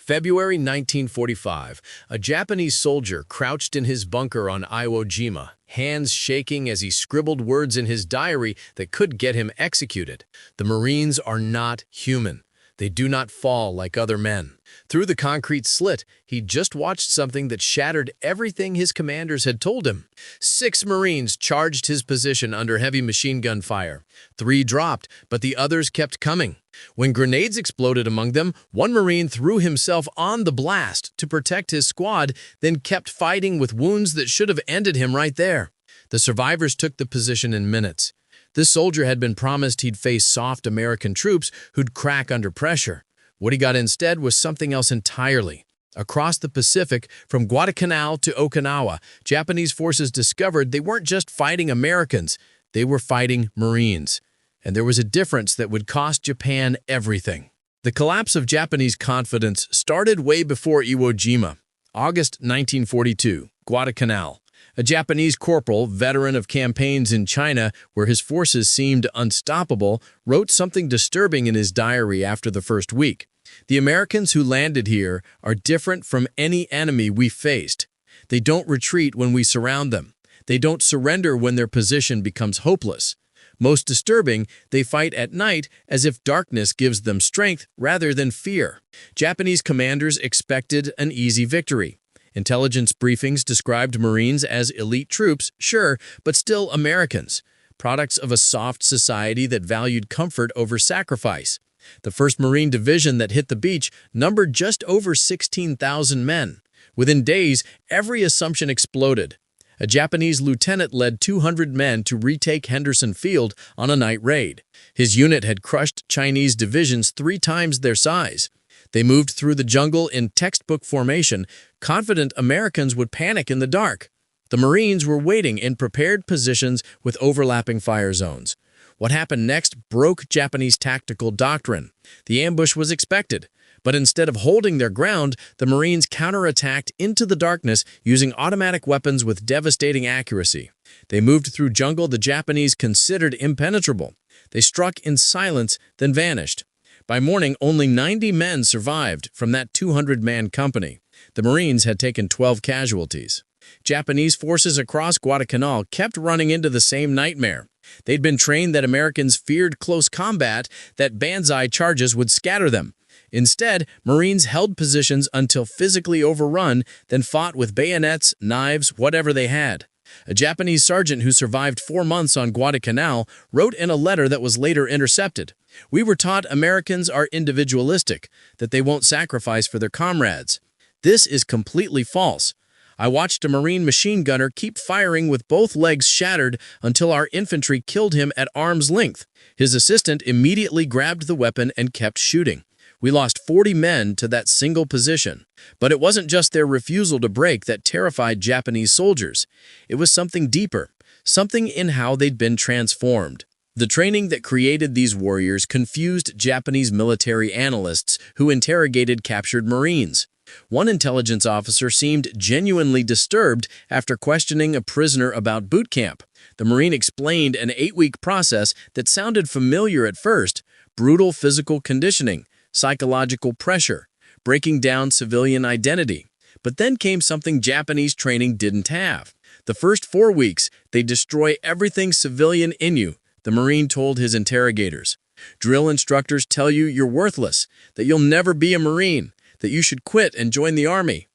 February 1945, a Japanese soldier crouched in his bunker on Iwo Jima, hands shaking as he scribbled words in his diary that could get him executed. The Marines are not human. They do not fall like other men. Through the concrete slit, he just watched something that shattered everything his commanders had told him. 6 Marines charged his position under heavy machine gun fire. 3 dropped, but the others kept coming. When grenades exploded among them, one Marine threw himself on the blast to protect his squad, then kept fighting with wounds that should have ended him right there. The survivors took the position in minutes. This soldier had been promised he'd face soft American troops who'd crack under pressure. What he got instead was something else entirely. Across the Pacific, from Guadalcanal to Okinawa, Japanese forces discovered they weren't just fighting Americans, they were fighting Marines. And there was a difference that would cost Japan everything. The collapse of Japanese confidence started way before Iwo Jima. August 1942, Guadalcanal. A Japanese corporal, veteran of campaigns in China where his forces seemed unstoppable, wrote something disturbing in his diary after the first week. The Americans who landed here are different from any enemy we faced. They don't retreat when we surround them. They don't surrender when their position becomes hopeless. Most disturbing, they fight at night as if darkness gives them strength rather than fear. Japanese commanders expected an easy victory. Intelligence briefings described Marines as elite troops, sure, but still Americans, products of a soft society that valued comfort over sacrifice. The 1st Marine Division that hit the beach numbered just over 16,000 men. Within days, every assumption exploded. A Japanese lieutenant led 200 men to retake Henderson Field on a night raid. His unit had crushed Chinese divisions 3 times their size. They moved through the jungle in textbook formation, confident Americans would panic in the dark. The Marines were waiting in prepared positions with overlapping fire zones. What happened next broke Japanese tactical doctrine. The ambush was expected, but instead of holding their ground, the Marines counterattacked into the darkness using automatic weapons with devastating accuracy. They moved through jungle the Japanese considered impenetrable. They struck in silence, then vanished. By morning, only 90 men survived from that 200-man company. The Marines had taken 12 casualties. Japanese forces across Guadalcanal kept running into the same nightmare. They'd been trained that Americans feared close combat, that banzai charges would scatter them. Instead, Marines held positions until physically overrun, then fought with bayonets, knives, whatever they had. A Japanese sergeant who survived 4 months on Guadalcanal wrote in a letter that was later intercepted. "We were taught Americans are individualistic, that they won't sacrifice for their comrades. This is completely false. I watched a Marine machine gunner keep firing with both legs shattered until our infantry killed him at arm's length. His assistant immediately grabbed the weapon and kept shooting. We lost 40 men to that single position. But it wasn't just their refusal to break that terrified Japanese soldiers. It was something deeper, something in how they'd been transformed. The training that created these warriors confused Japanese military analysts who interrogated captured Marines. One intelligence officer seemed genuinely disturbed after questioning a prisoner about boot camp. The Marine explained an 8-week process that sounded familiar at first: brutal physical conditioning, psychological pressure, breaking down civilian identity. But then came something Japanese training didn't have. The first 4 weeks, they destroy everything civilian in you, the Marine told his interrogators. Drill instructors tell you you're worthless, that you'll never be a Marine, that you should quit and join the army.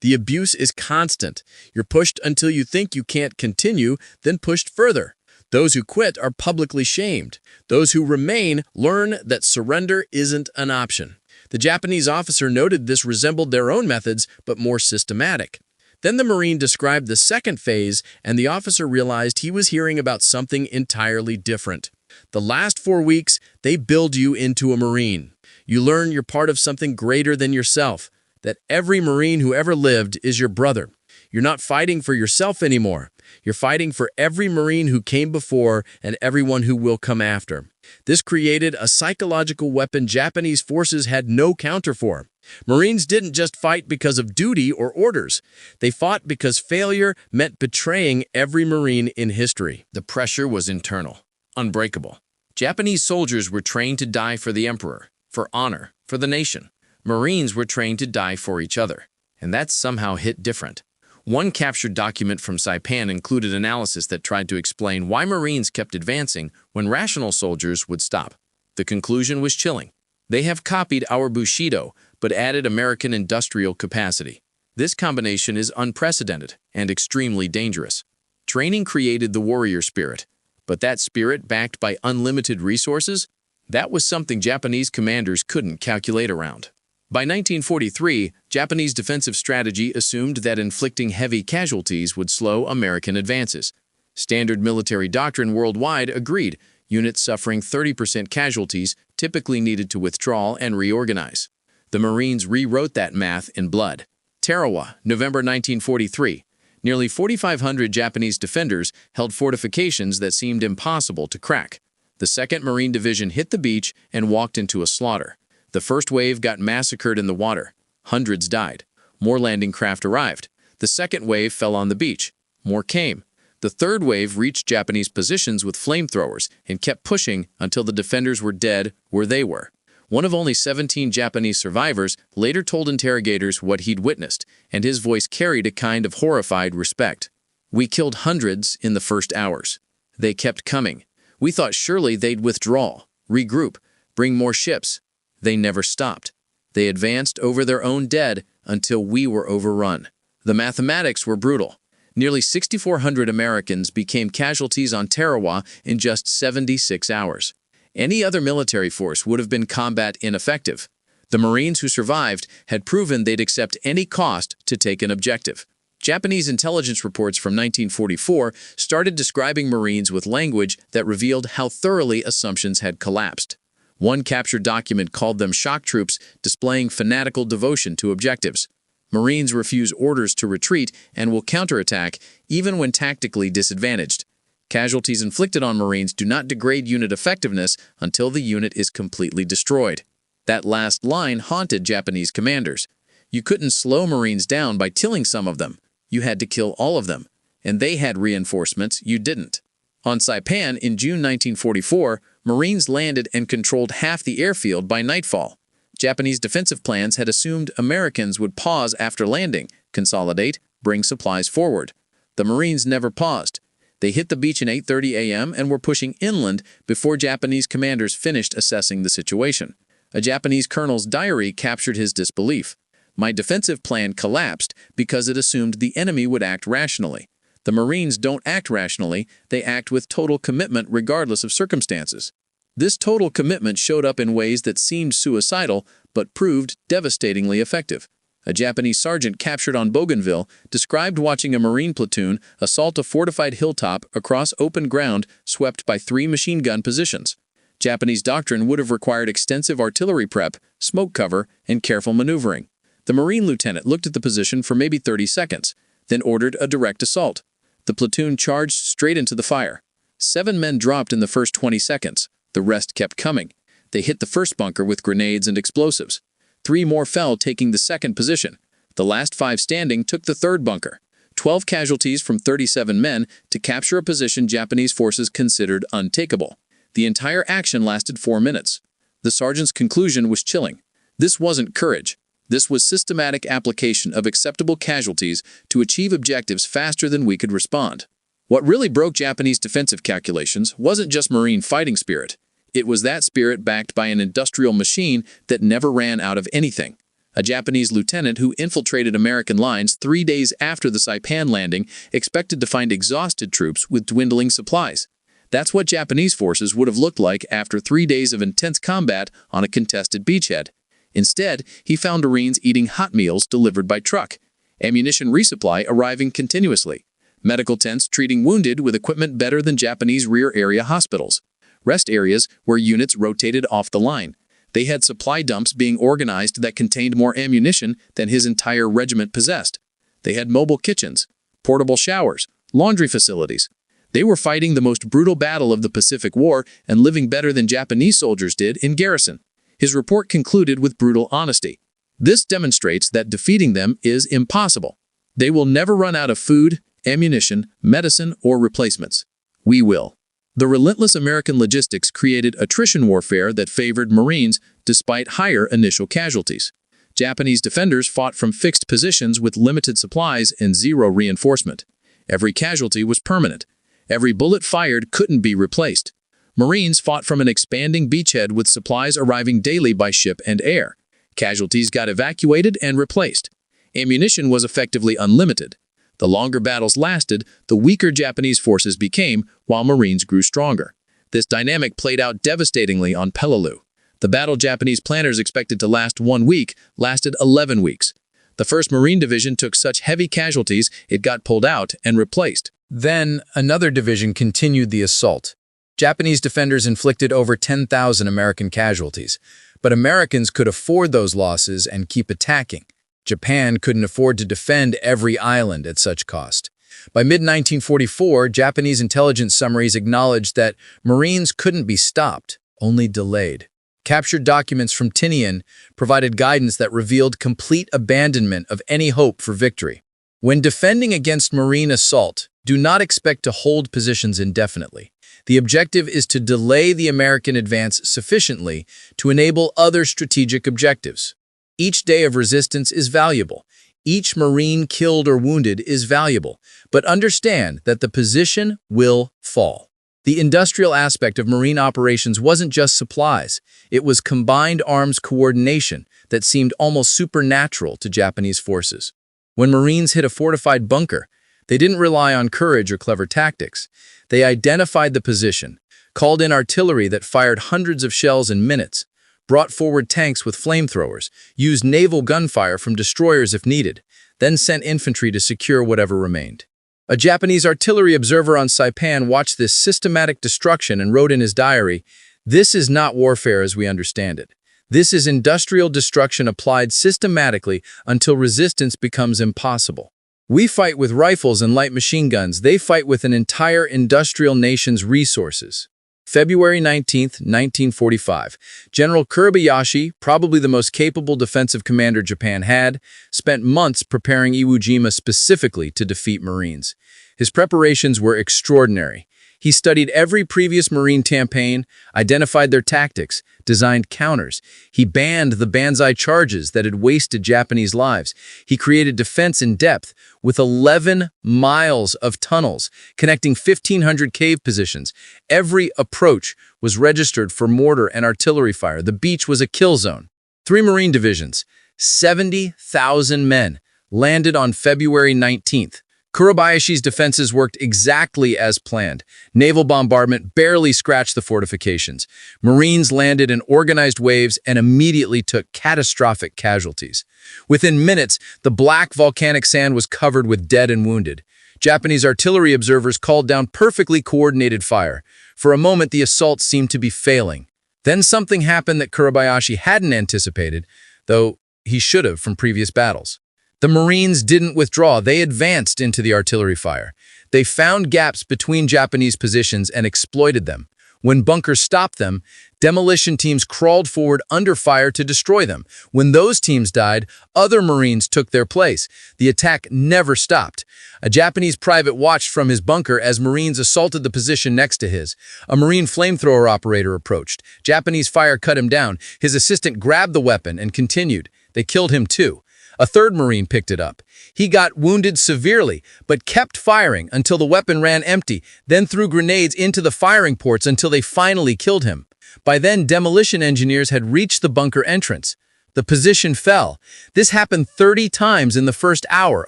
The abuse is constant. You're pushed until you think you can't continue, then pushed further. Those who quit are publicly shamed. Those who remain learn that surrender isn't an option. The Japanese officer noted this resembled their own methods, but more systematic. Then the Marine described the second phase, and the officer realized he was hearing about something entirely different. The last 4 weeks, they build you into a Marine. You learn you're part of something greater than yourself, that every Marine who ever lived is your brother. You're not fighting for yourself anymore. You're fighting for every Marine who came before and everyone who will come after. This created a psychological weapon Japanese forces had no counter for. Marines didn't just fight because of duty or orders. They fought because failure meant betraying every Marine in history. The pressure was internal, unbreakable. Japanese soldiers were trained to die for the emperor, for honor, for the nation. Marines were trained to die for each other, and that somehow hit different. One captured document from Saipan included analysis that tried to explain why Marines kept advancing when rational soldiers would stop. The conclusion was chilling. They have copied our Bushido, but added American industrial capacity. This combination is unprecedented and extremely dangerous. Training created the warrior spirit, but that spirit backed by unlimited resources, that was something Japanese commanders couldn't calculate around. By 1943, Japanese defensive strategy assumed that inflicting heavy casualties would slow American advances. Standard military doctrine worldwide agreed units suffering 30% casualties typically needed to withdraw and reorganize. The Marines rewrote that math in blood. Tarawa, November 1943. Nearly 4,500 Japanese defenders held fortifications that seemed impossible to crack. The 2nd Marine Division hit the beach and walked into a slaughter. The first wave got massacred in the water. Hundreds died. More landing craft arrived. The second wave fell on the beach. More came. The third wave reached Japanese positions with flamethrowers and kept pushing until the defenders were dead where they were. One of only 17 Japanese survivors later told interrogators what he'd witnessed, and his voice carried a kind of horrified respect. "We killed hundreds in the first hours. They kept coming. We thought surely they'd withdraw, regroup, bring more ships. They never stopped. They advanced over their own dead until we were overrun." The mathematics were brutal. Nearly 6,400 Americans became casualties on Tarawa in just 76 hours. Any other military force would have been combat ineffective. The Marines who survived had proven they'd accept any cost to take an objective. Japanese intelligence reports from 1944 started describing Marines with language that revealed how thoroughly assumptions had collapsed. One captured document called them shock troops, displaying fanatical devotion to objectives. Marines refuse orders to retreat and will counterattack even when tactically disadvantaged. Casualties inflicted on Marines do not degrade unit effectiveness until the unit is completely destroyed. That last line haunted Japanese commanders. You couldn't slow Marines down by killing some of them. You had to kill all of them. And they had reinforcements you didn't. On Saipan in June 1944, Marines landed and controlled half the airfield by nightfall. Japanese defensive plans had assumed Americans would pause after landing, consolidate, bring supplies forward. The Marines never paused. They hit the beach at 8:30 a.m. and were pushing inland before Japanese commanders finished assessing the situation. A Japanese colonel's diary captured his disbelief. "My defensive plan collapsed because it assumed the enemy would act rationally. The Marines don't act rationally, they act with total commitment regardless of circumstances." This total commitment showed up in ways that seemed suicidal but proved devastatingly effective. A Japanese sergeant captured on Bougainville described watching a Marine platoon assault a fortified hilltop across open ground swept by 3 machine gun positions. Japanese doctrine would have required extensive artillery prep, smoke cover, and careful maneuvering. The Marine lieutenant looked at the position for maybe 30 seconds, then ordered a direct assault. The platoon charged straight into the fire. 7 men dropped in the first 20 seconds. The rest kept coming. They hit the first bunker with grenades and explosives. 3 more fell, taking the second position. The last 5 standing took the third bunker. 12 casualties from 37 men to capture a position Japanese forces considered untakeable. The entire action lasted 4 minutes. The sergeant's conclusion was chilling. This wasn't courage. This was systematic application of acceptable casualties to achieve objectives faster than we could respond. What really broke Japanese defensive calculations wasn't just Marine fighting spirit. It was that spirit backed by an industrial machine that never ran out of anything. A Japanese lieutenant who infiltrated American lines 3 days after the Saipan landing expected to find exhausted troops with dwindling supplies. That's what Japanese forces would have looked like after 3 days of intense combat on a contested beachhead. Instead, he found Marines eating hot meals delivered by truck, ammunition resupply arriving continuously, medical tents treating wounded with equipment better than Japanese rear area hospitals, rest areas where units rotated off the line. They had supply dumps being organized that contained more ammunition than his entire regiment possessed. They had mobile kitchens, portable showers, laundry facilities. They were fighting the most brutal battle of the Pacific War and living better than Japanese soldiers did in garrison. His report concluded with brutal honesty. This demonstrates that defeating them is impossible. They will never run out of food, ammunition, medicine, or replacements. We will. The relentless American logistics created attrition warfare that favored Marines despite higher initial casualties. Japanese defenders fought from fixed positions with limited supplies and zero reinforcement. Every casualty was permanent. Every bullet fired couldn't be replaced. Marines fought from an expanding beachhead with supplies arriving daily by ship and air. Casualties got evacuated and replaced. Ammunition was effectively unlimited. The longer battles lasted, the weaker Japanese forces became, while Marines grew stronger. This dynamic played out devastatingly on Peleliu. The battle Japanese planners expected to last 1 week lasted 11 weeks. The 1st Marine Division took such heavy casualties it got pulled out and replaced. Then, another division continued the assault. Japanese defenders inflicted over 10,000 American casualties, but Americans could afford those losses and keep attacking. Japan couldn't afford to defend every island at such cost. By mid-1944, Japanese intelligence summaries acknowledged that Marines couldn't be stopped, only delayed. Captured documents from Tinian provided guidance that revealed complete abandonment of any hope for victory. When defending against Marine assault, do not expect to hold positions indefinitely. The objective is to delay the American advance sufficiently to enable other strategic objectives. Each day of resistance is valuable. Each Marine killed or wounded is valuable, but understand that the position will fall. The industrial aspect of Marine operations wasn't just supplies. It was combined arms coordination that seemed almost supernatural to Japanese forces. When Marines hit a fortified bunker, they didn't rely on courage or clever tactics. They identified the position, called in artillery that fired hundreds of shells in minutes, brought forward tanks with flamethrowers, used naval gunfire from destroyers if needed, then sent infantry to secure whatever remained. A Japanese artillery observer on Saipan watched this systematic destruction and wrote in his diary, "This is not warfare as we understand it. This is industrial destruction applied systematically until resistance becomes impossible. We fight with rifles and light machine guns. They fight with an entire industrial nation's resources." February 19, 1945, General Kuribayashi, probably the most capable defensive commander Japan had, spent months preparing Iwo Jima specifically to defeat Marines. His preparations were extraordinary. He studied every previous Marine campaign, identified their tactics, designed counters. He banned the banzai charges that had wasted Japanese lives. He created defense in depth with 11 miles of tunnels connecting 1,500 cave positions. Every approach was registered for mortar and artillery fire. The beach was a kill zone. 3 Marine divisions, 70,000 men, landed on February 19th. Kuribayashi's defenses worked exactly as planned. Naval bombardment barely scratched the fortifications. Marines landed in organized waves and immediately took catastrophic casualties. Within minutes, the black volcanic sand was covered with dead and wounded. Japanese artillery observers called down perfectly coordinated fire. For a moment, the assault seemed to be failing. Then something happened that Kuribayashi hadn't anticipated, though he should have from previous battles. The Marines didn't withdraw. They advanced into the artillery fire. They found gaps between Japanese positions and exploited them. When bunkers stopped them, demolition teams crawled forward under fire to destroy them. When those teams died, other Marines took their place. The attack never stopped. A Japanese private watched from his bunker as Marines assaulted the position next to his. A Marine flamethrower operator approached. Japanese fire cut him down. His assistant grabbed the weapon and continued. They killed him too. A third Marine picked it up. He got wounded severely, but kept firing until the weapon ran empty, then threw grenades into the firing ports until they finally killed him. By then, demolition engineers had reached the bunker entrance. The position fell. This happened 30 times in the first hour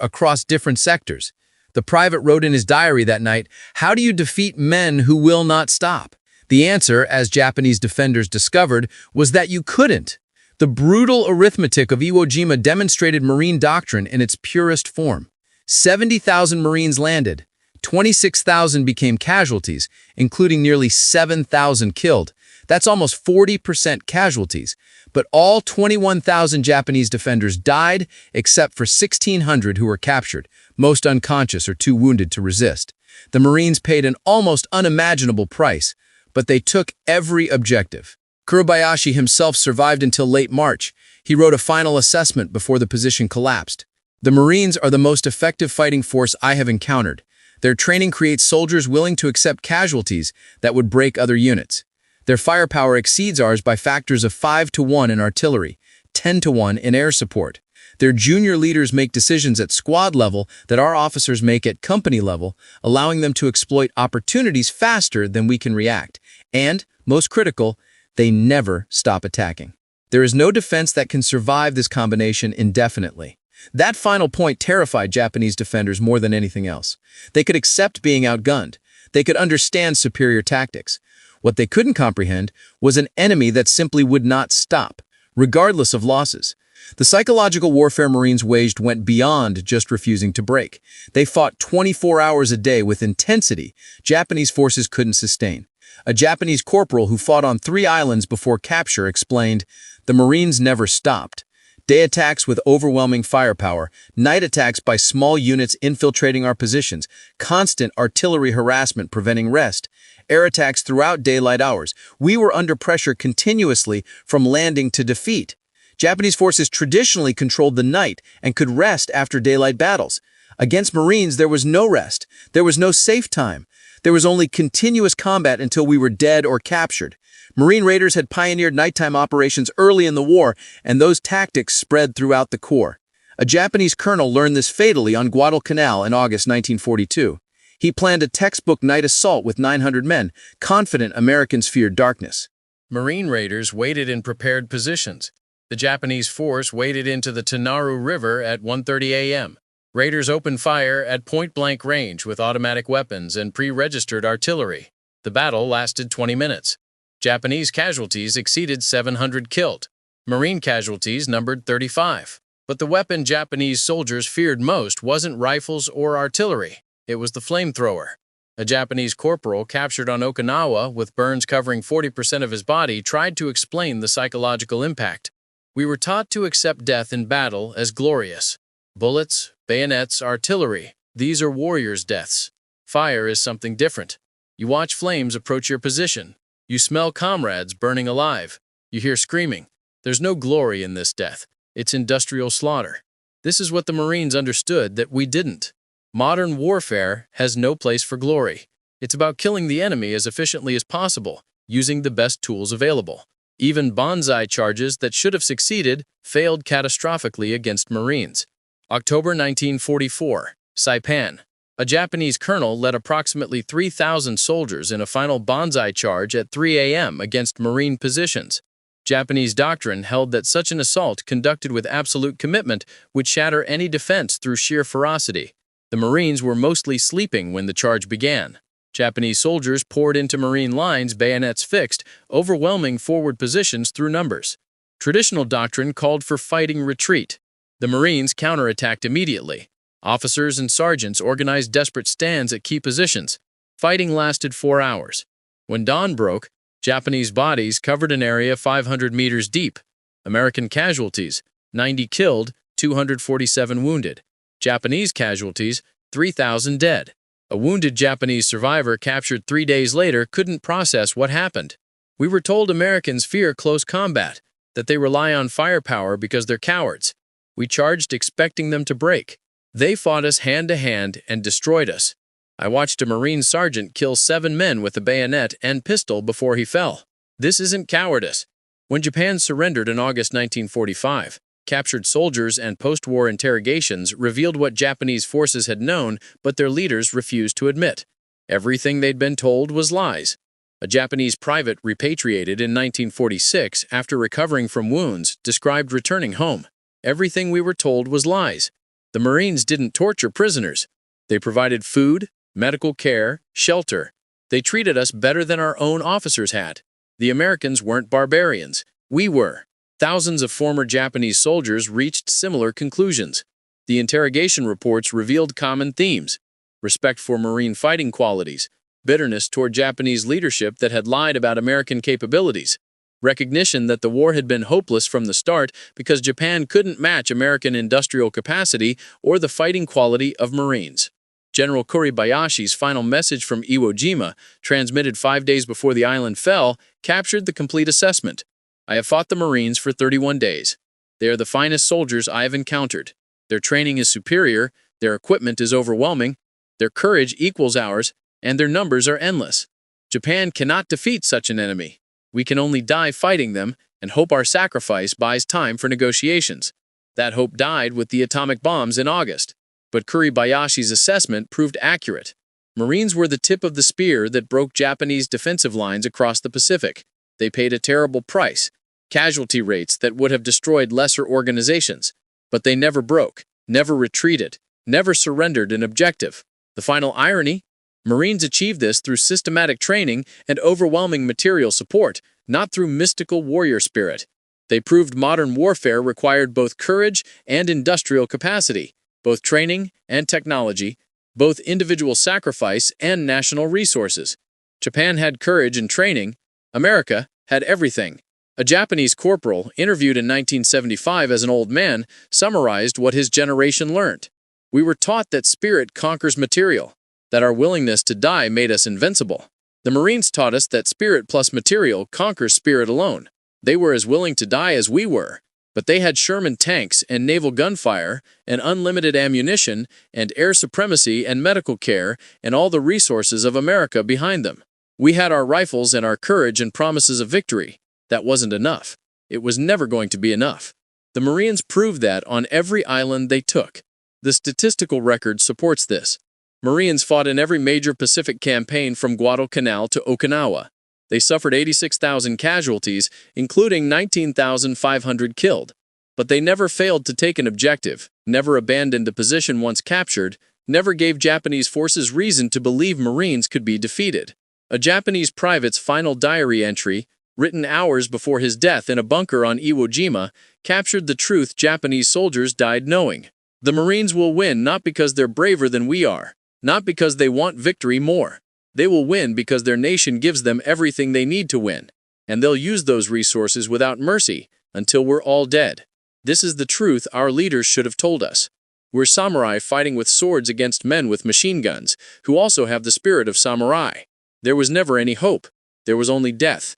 across different sectors. The private wrote in his diary that night, "How do you defeat men who will not stop?" The answer, as Japanese defenders discovered, was that you couldn't. The brutal arithmetic of Iwo Jima demonstrated Marine doctrine in its purest form. 70,000 Marines landed. 26,000 became casualties, including nearly 7,000 killed. That's almost 40% casualties. But all 21,000 Japanese defenders died, except for 1,600 who were captured, most unconscious or too wounded to resist. The Marines paid an almost unimaginable price, but they took every objective. Kuribayashi himself survived until late March. He wrote a final assessment before the position collapsed. "The Marines are the most effective fighting force I have encountered. Their training creates soldiers willing to accept casualties that would break other units. Their firepower exceeds ours by factors of 5 to 1 in artillery, 10-to-1 in air support. Their junior leaders make decisions at squad level that our officers make at company level, allowing them to exploit opportunities faster than we can react. And, most critical, they never stop attacking. There is no defense that can survive this combination indefinitely. That final point terrified Japanese defenders more than anything else. They could accept being outgunned. They could understand superior tactics. What they couldn't comprehend was an enemy that simply would not stop, regardless of losses. The psychological warfare Marines waged went beyond just refusing to break. They fought 24 hours a day with intensity Japanese forces couldn't sustain. A Japanese corporal who fought on 3 islands before capture explained, "The Marines never stopped. Day attacks with overwhelming firepower, night attacks by small units infiltrating our positions, constant artillery harassment preventing rest, air attacks throughout daylight hours. We were under pressure continuously from landing to defeat." Japanese forces traditionally controlled the night and could rest after daylight battles. Against Marines, there was no rest. There was no safe time. There was only continuous combat until we were dead or captured. Marine raiders had pioneered nighttime operations early in the war, and those tactics spread throughout the Corps. A Japanese colonel learned this fatally on Guadalcanal in August 1942. He planned a textbook night assault with 900 men, confident Americans feared darkness. Marine raiders waited in prepared positions. The Japanese force waded into the Tanaru River at 1:30 a.m. Raiders opened fire at point-blank range with automatic weapons and pre-registered artillery. The battle lasted 20 minutes. Japanese casualties exceeded 700 killed. Marine casualties numbered 35. But the weapon Japanese soldiers feared most wasn't rifles or artillery. It was the flamethrower. A Japanese corporal captured on Okinawa with burns covering 40% of his body tried to explain the psychological impact. "We were taught to accept death in battle as glorious. Bullets, bayonets, artillery, these are warriors' deaths. Fire is something different. You watch flames approach your position. You smell comrades burning alive. You hear screaming. There's no glory in this death. It's industrial slaughter." This is what the Marines understood that we didn't. Modern warfare has no place for glory. It's about killing the enemy as efficiently as possible, using the best tools available. Even banzai charges that should have succeeded failed catastrophically against Marines. October 1944, Saipan. A Japanese colonel led approximately 3,000 soldiers in a final banzai charge at 3 a.m. against Marine positions. Japanese doctrine held that such an assault conducted with absolute commitment would shatter any defense through sheer ferocity. The Marines were mostly sleeping when the charge began. Japanese soldiers poured into Marine lines, bayonets fixed, overwhelming forward positions through numbers. Traditional doctrine called for fighting retreat. The Marines counterattacked immediately. Officers and sergeants organized desperate stands at key positions. Fighting lasted 4 hours. When dawn broke, Japanese bodies covered an area 500 meters deep. American casualties, 90 killed, 247 wounded. Japanese casualties, 3,000 dead. A wounded Japanese survivor captured 3 days later couldn't process what happened. "We were told Americans fear close combat, that they rely on firepower because they're cowards. We charged expecting them to break. They fought us hand to hand and destroyed us. I watched a Marine sergeant kill 7 men with a bayonet and pistol before he fell. This isn't cowardice." When Japan surrendered in August 1945, captured soldiers and post-war interrogations revealed what Japanese forces had known, but their leaders refused to admit. Everything they'd been told was lies. A Japanese private repatriated in 1946 after recovering from wounds described returning home. "Everything we were told was lies. The Marines didn't torture prisoners. They provided food, medical care, shelter. They treated us better than our own officers had. The Americans weren't barbarians. We were." Thousands of former Japanese soldiers reached similar conclusions. The interrogation reports revealed common themes: respect for Marine fighting qualities, bitterness toward Japanese leadership that had lied about American capabilities, recognition that the war had been hopeless from the start because Japan couldn't match American industrial capacity or the fighting quality of Marines. General Kuribayashi's final message from Iwo Jima, transmitted 5 days before the island fell, captured the complete assessment. "I have fought the Marines for 31 days. They are the finest soldiers I have encountered. Their training is superior, their equipment is overwhelming, their courage equals ours, and their numbers are endless. Japan cannot defeat such an enemy. We can only die fighting them, and hope our sacrifice buys time for negotiations. That hope died with the atomic bombs in August. But Kuribayashi's assessment proved accurate. Marines were the tip of the spear that broke Japanese defensive lines across the Pacific. They paid a terrible price, casualty rates that would have destroyed lesser organizations. But they never broke, never retreated, never surrendered an objective. The final irony? Marines achieved this through systematic training and overwhelming material support, not through mystical warrior spirit. They proved modern warfare required both courage and industrial capacity, both training and technology, both individual sacrifice and national resources. Japan had courage and training. America had everything. A Japanese corporal, interviewed in 1975 as an old man, summarized what his generation learned. We were taught that spirit conquers material, that our willingness to die made us invincible. The Marines taught us that spirit plus material conquers spirit alone. They were as willing to die as we were, but they had Sherman tanks and naval gunfire and unlimited ammunition and air supremacy and medical care and all the resources of America behind them. We had our rifles and our courage and promises of victory. That wasn't enough. It was never going to be enough. The Marines proved that on every island they took. The statistical record supports this. Marines fought in every major Pacific campaign from Guadalcanal to Okinawa. They suffered 86,000 casualties, including 19,500 killed. But they never failed to take an objective, never abandoned a position once captured, never gave Japanese forces reason to believe Marines could be defeated. A Japanese private's final diary entry, written hours before his death in a bunker on Iwo Jima, captured the truth Japanese soldiers died knowing. The Marines will win not because they're braver than we are, not because they want victory more. They will win because their nation gives them everything they need to win, and they'll use those resources without mercy until we're all dead. This is the truth our leaders should have told us. We're samurai fighting with swords against men with machine guns, who also have the spirit of samurai. There was never any hope. There was only death.